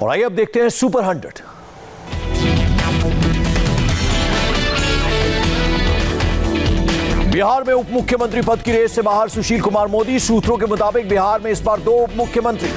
और आइए अब देखते हैं सुपर 100। बिहार में उप मुख्यमंत्री पद की रेस से बाहर सुशील कुमार मोदी। सूत्रों के मुताबिक बिहार में इस बार 2 उप मुख्यमंत्री।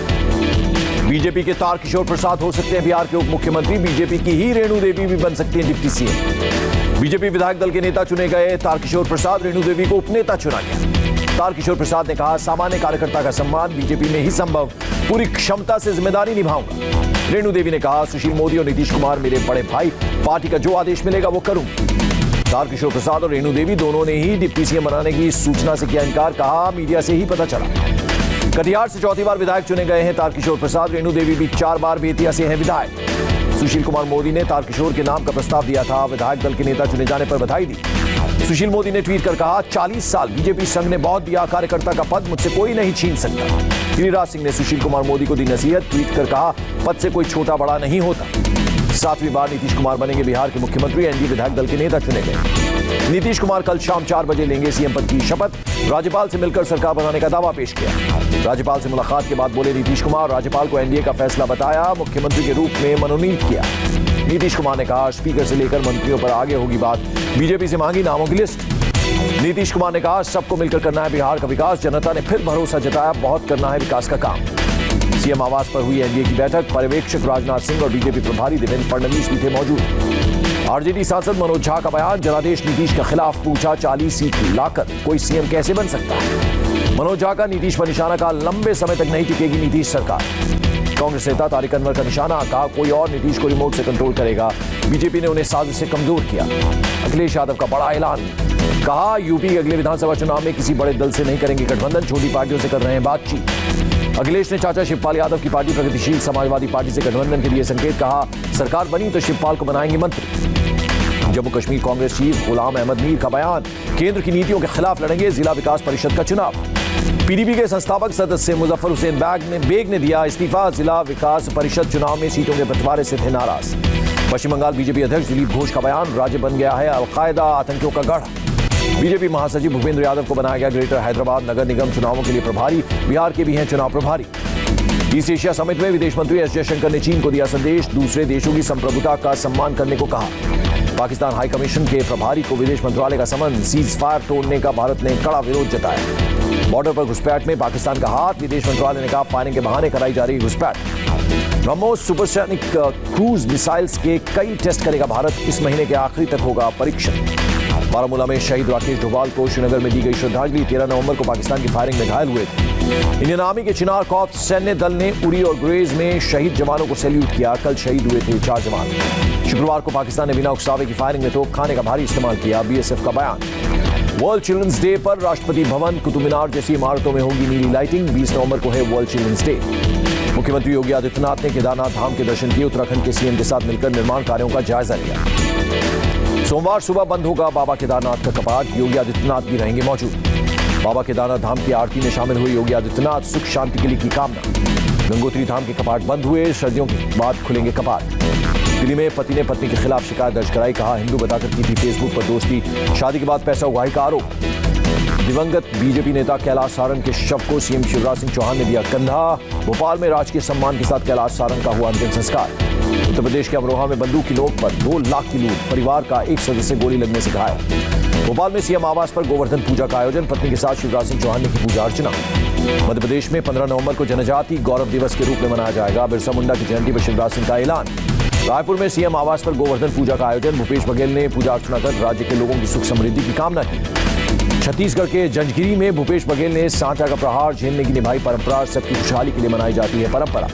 बीजेपी के तारकिशोर प्रसाद हो सकते हैं बिहार के उप मुख्यमंत्री। बीजेपी की ही रेणु देवी भी बन सकती हैं डिप्टी सीएम। बीजेपी विधायक दल के नेता चुने गए तारकिशोर प्रसाद, रेणु देवी को उपनेता चुना गया। तारकिशोर प्रसाद ने कहा, सामान्य कार्यकर्ता का सम्मान बीजेपी में ही संभव, पूरी क्षमता से जिम्मेदारी निभाऊंगा। रेणु देवी ने कहा, सुशील मोदी और नीतीश कुमार मेरे बड़े भाई, पार्टी का जो आदेश मिलेगा वो करूंगा। तारकिशोर प्रसाद और रेणु देवी दोनों ने ही डिप्टी सीएम बनाने की सूचना से किया इनकार। कहा, मीडिया से ही पता चला। कटिहार से चौथी बार विधायक चुने गए हैं तारकिशोर प्रसाद। रेणु देवी भी 4 बार बेतिया से हैं विधायक। सुशील कुमार मोदी ने तारकिशोर के नाम का प्रस्ताव दिया था। विधायक दल के नेता चुने जाने पर बधाई दी। सुशील मोदी ने ट्वीट कर कहा, 40 साल बीजेपी संघ ने बहुत दिया, कार्यकर्ता का पद मुझसे कोई नहीं छीन सकता। गिरिराज सिंह ने सुशील कुमार मोदी को दी नसीहत। ट्वीट कर कहा, पद से कोई छोटा बड़ा नहीं होता। 7वीं बार नीतीश कुमार बनेंगे बिहार के मुख्यमंत्री। एनडीए विधायक दल के नेता चुने गए। नीतीश कुमार कल शाम 4 बजे लेंगे सीएम पद की शपथ। राज्यपाल से मिलकर सरकार बनाने का दावा पेश किया। राज्यपाल से मुलाकात के बाद बोले नीतीश कुमार, राज्यपाल को एनडीए का फैसला बताया, मुख्यमंत्री के रूप में मनोनीत किया। नीतीश कुमार ने कहा, स्पीकर से लेकर मंत्रियों पर आगे होगी बात, बीजेपी से मांगी नामों की लिस्ट। नीतीश कुमार ने कहा, सबको मिलकर करना है बिहार का विकास। जनता ने फिर भरोसा जताया, बहुत करना है विकास का काम। सीएम आवास पर हुई एनडीए की बैठक। पर्यवेक्षक राजनाथ सिंह और बीजेपी प्रभारी देवेंद्र फडणवीस भी थे मौजूद। आरजेडी सांसद मनोज झा का बयान, जनादेश नीतीश के खिलाफ पूछा, 40 सीट लाकर कोई सीएम कैसे बन सकता है। मनोज झा का नीतीश पर निशाना, का लंबे समय तक नहीं टिकेगी नीतीश सरकार। कांग्रेस नेता तारिक अनवर का निशाना, कहा कोई और नीतीश को रिमोट से कंट्रोल करेगा। बीजेपी ने उन्हें साजिश से कमजोर किया। अखिलेश यादव का बड़ा ऐलान, कहा यूपी के अगले विधानसभा चुनाव में किसी बड़े दल से नहीं करेंगे गठबंधन, छोटी पार्टियों से कर रहे हैं बातचीत। अखिलेश ने चाचा शिवपाल यादव की पार्टी प्रगतिशील समाजवादी पार्टी से गठबंधन के लिए संकेत। कहा, सरकार बनी तो शिवपाल को बनाएंगे मंत्री। जम्मू कश्मीर कांग्रेस चीफ गुलाम अहमद मीर का बयान, केंद्र की नीतियों के खिलाफ लड़ेंगे, जिला विकास परिषद का चुनाव। पीडीपी के संस्थापक सदस्य मुजफ्फर हुसैन बेग ने दिया इस्तीफा। जिला विकास परिषद चुनाव में सीटों के बंटवारे से थे नाराज। पश्चिम बंगाल बीजेपी अध्यक्ष दिलीप घोष का बयान, राज्य बन गया है अलकायदा आतंकियों का गढ़। बीजेपी महासचिव भूपेंद्र यादव को बनाया गया ग्रेटर हैदराबाद नगर निगम चुनावों के लिए प्रभारी। बिहार के भी हैं चुनाव प्रभारी। ईस्ट एशिया समिट में विदेश मंत्री एस जयशंकर ने चीन को दिया संदेश, दूसरे देशों की संप्रभुता का सम्मान करने को कहा। पाकिस्तान हाई कमीशन के प्रभारी को विदेश मंत्रालय का समन, सीज फायर तोड़ने का भारत ने कड़ा विरोध जताया। बॉर्डर पर घुसपैठ में पाकिस्तान का हाथ, विदेश मंत्रालय ने कहा फायरिंग के बहाने कराई जा रही घुसपैठ। ब्रह्मोस सुपरसोनिक क्रूज मिसाइल्स के कई टेस्ट करेगा भारत, इस महीने के आखिरी तक होगा परीक्षण। बारामूला में शहीद राकेश डोभाल को श्रीनगर में दी गई श्रद्धांजलि। 13 नवंबर को पाकिस्तान की फायरिंग में घायल हुए थे। इंडियन आर्मी के चिनार कॉर्प्स सैन्य दल ने उरी और गुरेज में शहीद जवानों को सैल्यूट किया। कल शहीद हुए थे 4 जवान। शुक्रवार को पाकिस्तान ने बिना उकसावे की फायरिंग में तोपखाने का भारी इस्तेमाल किया। बीएसएफ का बयान। वर्ल्ड चिल्ड्रंस डे पर राष्ट्रपति भवन, कुतुब मीनार जैसी इमारतों में होगी नीली लाइटिंग। 20 नवंबर को है वर्ल्ड चिल्ड्रंस डे। मुख्यमंत्री योगी आदित्यनाथ ने केदारनाथ धाम के दर्शन किए। उत्तराखंड के सीएम के साथ मिलकर निर्माण कार्यों का जायजा लिया। सोमवार सुबह बंद होगा बाबा केदारनाथ का कपाट, योगी आदित्यनाथ भी रहेंगे मौजूद। बाबा केदारनाथ धाम की आरती में शामिल हुए योगी आदित्यनाथ, सुख शांति के लिए की कामना। गंगोत्री धाम के कपाट बंद हुए, सर्दियों के बाद खुलेंगे कपाट। दिल्ली में पति ने पत्नी के खिलाफ शिकायत दर्ज कराई। कहा, हिंदू बताकर की थी फेसबुक पर दोस्ती, शादी के बाद पैसा उगाही का आरोप। दिवंगत बीजेपी नेता कैलाश सारंग के शव को सीएम शिवराज सिंह चौहान ने दिया कंधा। भोपाल में राजकीय सम्मान के साथ कैलाश सारंग का हुआ अंतिम संस्कार। उत्तर प्रदेश के अमरोहा में बंदूक की नोक पर 2 लाख की लूट, परिवार का एक सदस्य गोली लगने से घायल। भोपाल में सीएम आवास पर गोवर्धन पूजा का आयोजन, पत्नी के साथ शिवराज सिंह चौहान ने की पूजा अर्चना। मध्य प्रदेश में 15 नवंबर को जनजाति गौरव दिवस के रूप में मनाया जाएगा। बिरसा मुंडा की जयंती पर शिवराज सिंह का ऐलान। रायपुर में सीएम आवास पर गोवर्धन पूजा का आयोजन, भूपेश बघेल ने पूजा अर्चना कर राज्य के लोगों की सुख समृद्धि की कामना की। छत्तीसगढ़ के जंजगिरी में भूपेश बघेल ने सांचा का प्रहार झेलने की निभाई परंपरा, सबकी खुशहाली के लिए मनाई जाती है परंपरा।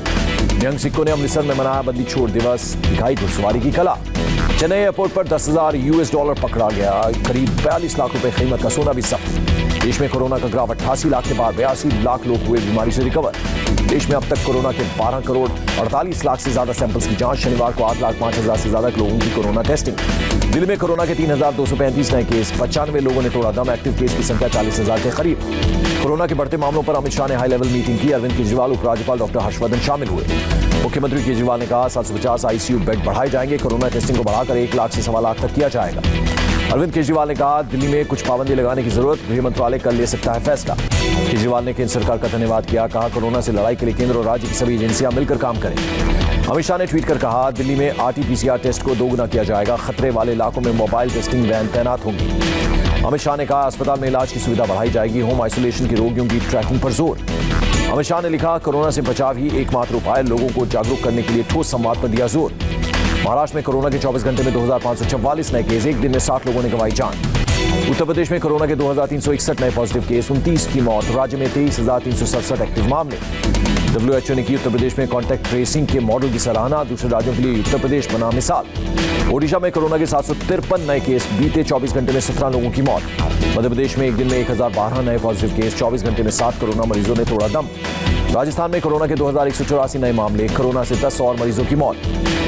निहंग सिक्कों ने अमृतसर में मनाया बंदी छोड़ दिवस, दिखाई घुड़सवारी की कला। चेन्नई एयरपोर्ट पर $10,000 पकड़ा गया। करीब 42 लाख रुपए कीमत का सोना भी जब्त। देश में कोरोना का ग्राफ 88 लाख के बाद 82 लाख लोग हुए बीमारी से रिकवर। देश में अब तक कोरोना के 12 करोड़ 48 लाख से ज्यादा सैंपल्स की जांच। शनिवार को 8,05,000 से ज्यादा लोगों की कोरोना टेस्टिंग। दिल्ली में कोरोना के 3,235 नए केस, 95 लोगों ने तोड़ा दम। एक्टिव केस की संख्या 40,000 के करीब। कोरोना के बढ़ते मामलों पर अमित शाह ने हाई लेवल मीटिंग की। अरविंद केजरीवाल, उपराज्यपाल डॉक्टर हर्षवर्धन शामिल हुए। मुख्यमंत्री केजरीवाल ने कहा 750 आईसीयू बेड बढ़ाए जाएंगे। कोरोना टेस्टिंग को बढ़ाकर 1 लाख से 1.25 लाख तक किया जाएगा। अरविंद केजरीवाल ने कहा दिल्ली में कुछ पाबंदी लगाने की जरूरत, गृह मंत्रालय कल ले सकता है फैसला। केजरीवाल ने केंद्र सरकार का धन्यवाद किया। कहा कोरोना से लड़ाई के लिए केंद्र और राज्य की सभी एजेंसियां मिलकर काम करें। अमित शाह ने ट्वीट कर कहा, दिल्ली में आरटी-पीसीआर टेस्ट को दोगुना किया जाएगा, खतरे वाले इलाकों में मोबाइल टेस्टिंग वैन तैनात होंगी। अमित शाह ने कहा, अस्पताल में इलाज की सुविधा बढ़ाई जाएगी, होम आइसोलेशन के रोगियों की ट्रैकिंग पर जोर। अमित शाह ने लिखा, कोरोना से बचाव ही एकमात्र उपाय, लोगों को जागरूक करने के लिए ठोस संवाद पर दिया जोर। महाराष्ट्र में कोरोना के 24 घंटे में 2544 नए केस, एक दिन में 60 लोगों ने गंवाई जान। उत्तर प्रदेश में कोरोना के 2361 नए पॉजिटिव केस, 29 की मौत, राज्य में 23,367 एक्टिव मामले। WHO ने की उत्तर प्रदेश में कॉन्टैक्ट ट्रेसिंग के मॉडल की सराहना, दूसरे राज्यों के लिए उत्तर प्रदेश बना मिसाल। ओडिशा में कोरोना के 753 नए केस, बीते 24 घंटे में 17 लोगों की मौत। मध्य प्रदेश में एक दिन में 1012 नए पॉजिटिव केस, 24 घंटे में 7 कोरोना मरीजों ने तोड़ा दम। राजस्थान में कोरोना के 2184 नए मामले, कोरोना से 10 और मरीजों की मौत।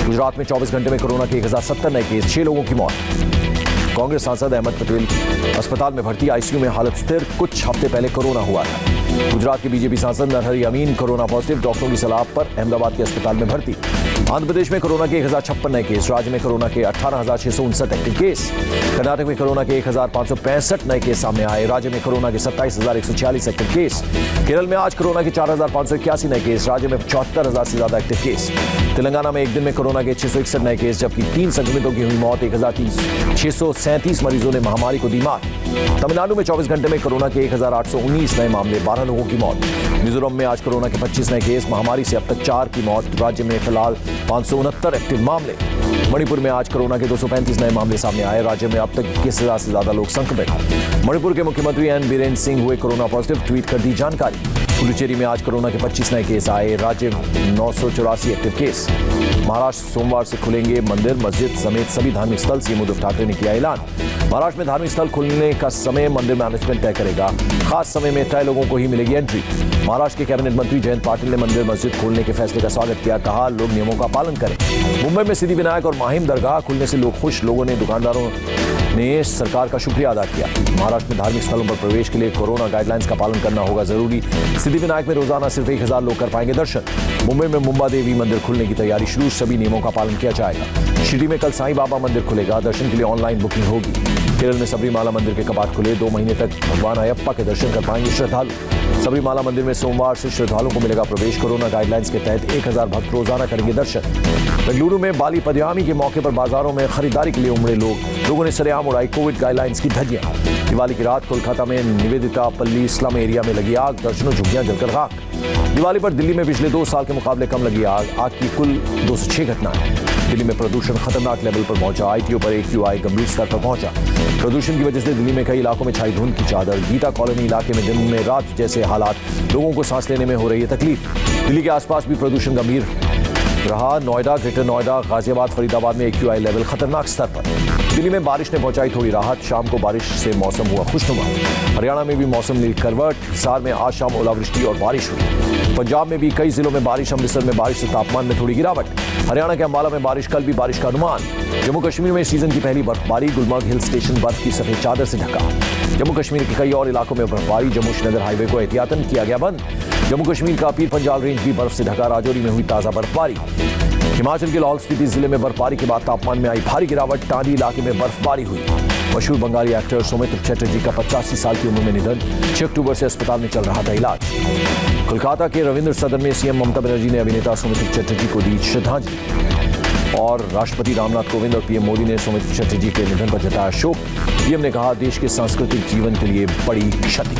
गुजरात में 24 घंटे में कोरोना के 1070 नए केस, 6 लोगों की मौत। कांग्रेस सांसद अहमद पटेल अस्पताल में भर्ती, आईसीयू में हालत स्थिर, कुछ हफ्ते पहले कोरोना हुआ था। गुजरात के बीजेपी सांसद नरहरि अमीन कोरोना पॉजिटिव, डॉक्टरों की सलाह पर अहमदाबाद के अस्पताल में भर्ती। आंध्र प्रदेश में कोरोना के 1056 नए केस, राज्य में कोरोना के 18,659 एक्टिव केस। कर्नाटक में कोरोना के 1,565 नए केस सामने आए, राज्य में कोरोना के 27,146 एक्टिव केस। केरल में आज कोरोना के 4,581 नए केस, राज्य में 74,000 से ज्यादा एक्टिव केस। तेलंगाना में एक दिन में कोरोना के 661 नए केस, जबकि 3 संक्रमितों की हुई मौत, 1,637 मरीजों ने महामारी को दी मात। तमिलनाडु में 24 घंटे में कोरोना के 1,819 नए मामले, 12 लोगों की मौत। मिजोरम में आज कोरोना के 25 नए केस, महामारी से अब तक 4 की मौत, राज्य में फिलहाल 569 एक्टिव मामले। मणिपुर में आज कोरोना के 235 नए मामले सामने आए, राज्य में अब तक 21,000 से ज्यादा लोग संक्रमित। मणिपुर के मुख्यमंत्री एन बीरेन सिंह हुए कोरोना पॉजिटिव, ट्वीट कर दी जानकारी। पुडुचेरी में आज कोरोना के 25 नए केस आए, राज्य में 984 एक्टिव केस। महाराष्ट्र सोमवार से खुलेंगे मंदिर, मस्जिद समेत सभी धार्मिक स्थल, सीएम उद्धव ठाकरे ने किया ऐलान। महाराष्ट्र में धार्मिक स्थल खुलने का समय मंदिर मैनेजमेंट तय करेगा, खास समय में तय लोगों को ही मिलेगी एंट्री। महाराष्ट्र के कैबिनेट मंत्री जयंत पाटिल ने मंदिर मस्जिद खोलने के फैसले का स्वागत किया, कहा लोग नियमों का पालन करें। मुंबई में सिद्धिविनायक और माहिम दरगाह खुलने से लोग खुश, लोगों ने दुकानदारों ने सरकार का शुक्रिया अदा किया। महाराष्ट्र में धार्मिक स्थलों पर प्रवेश के लिए कोरोना गाइडलाइंस का पालन करना होगा जरूरी। सिद्धिविनायक में रोजाना सिर्फ 1,000 लोग कर पाएंगे दर्शन। मुंबई में मुंबा देवी मंदिर खुलने की तैयारी शुरू, सभी नियमों का पालन किया जाएगा। शिरडी में कल साईं बाबा मंदिर खुलेगा, दर्शन के लिए ऑनलाइन बुकिंग होगी। केरल में सबरीमाला मंदिर के कपाट खुले, 2 महीने तक भगवान अयप्पा के दर्शन कर पाएंगे श्रद्धालु। सबरीमाला मंदिर में सोमवार से श्रद्धालुओं को मिलेगा प्रवेश, कोरोना गाइडलाइंस के तहत 1,000 भक्त रोजाना करेंगे दर्शन। बेंगलुरु में बाली पदयामी के मौके पर बाजारों में खरीदारी के लिए उमड़े लोगों ने सरेआम उड़ाई कोविड गाइडलाइंस की धज्जियां। दिवाली की रात कोलकाता में निवेदिता पल्ली स्लम एरिया में लगी आग, दर्जनों झुग्गियां जलकर राख। दिवाली पर दिल्ली में पिछले 2 साल के मुकाबले कम लगी आग की कुल 206 घटनाएं। दिल्ली में प्रदूषण खतरनाक लेवल पर पहुंचा, आईटीओ पर AQI गंभीर स्तर पर पहुंचा। प्रदूषण की वजह से दिल्ली में कई इलाकों में छाई धुंध की चादर। गीता कॉलोनी इलाके में दिन में रात जैसे हालात, लोगों को सांस लेने में हो रही है तकलीफ। दिल्ली के आसपास भी प्रदूषण गंभीर रहा, नोएडा, ग्रेटर नोएडा, गाजियाबाद, फरीदाबाद में AQI लेवल खतरनाक स्तर पर। दिल्ली में बारिश ने पहुंचाई थोड़ी राहत, शाम को बारिश से मौसम हुआ खुशनुमा। हरियाणा में भी मौसम ली करवट, हिसार में आज शाम ओलावृष्टि और बारिश हुई। पंजाब में भी कई जिलों में बारिश, अमृतसर में बारिश से तापमान में थोड़ी गिरावट। हरियाणा के अंबाला में बारिश, कल भी बारिश का अनुमान। जम्मू कश्मीर में सीजन की पहली बर्फबारी, गुलमर्ग हिल स्टेशन बर्फ की सफेद चादर से ढका। जम्मू कश्मीर के कई और इलाकों में बर्फबारी, जम्मू श्रीनगर हाईवे को एहतियातन किया गया बंद। जम्मू कश्मीर का पीर पंजाल रेंज भी बर्फ से ढका, राजौरी में हुई ताजा बर्फबारी। हिमाचल के लाहौल स्पीति जिले में बर्फबारी के बाद तापमान में आई भारी गिरावट, टांडी इलाके में बर्फबारी हुई। मशहूर बंगाली एक्टर सौमित्र चटर्जी का 85 साल की उम्र में निधन, 6 अक्टूबर से अस्पताल में चल रहा था इलाज। कोलकाता के रविंद्र सदन में सीएम ममता बनर्जी ने अभिनेता सौमित्र चटर्जी को दी श्रद्धांजलि और राष्ट्रपति रामनाथ कोविंद और पीएम मोदी ने सौमित्र चटर्जी के निधन पर जताया शोक। पीएम ने कहा देश के सांस्कृतिक जीवन के लिए बड़ी क्षति।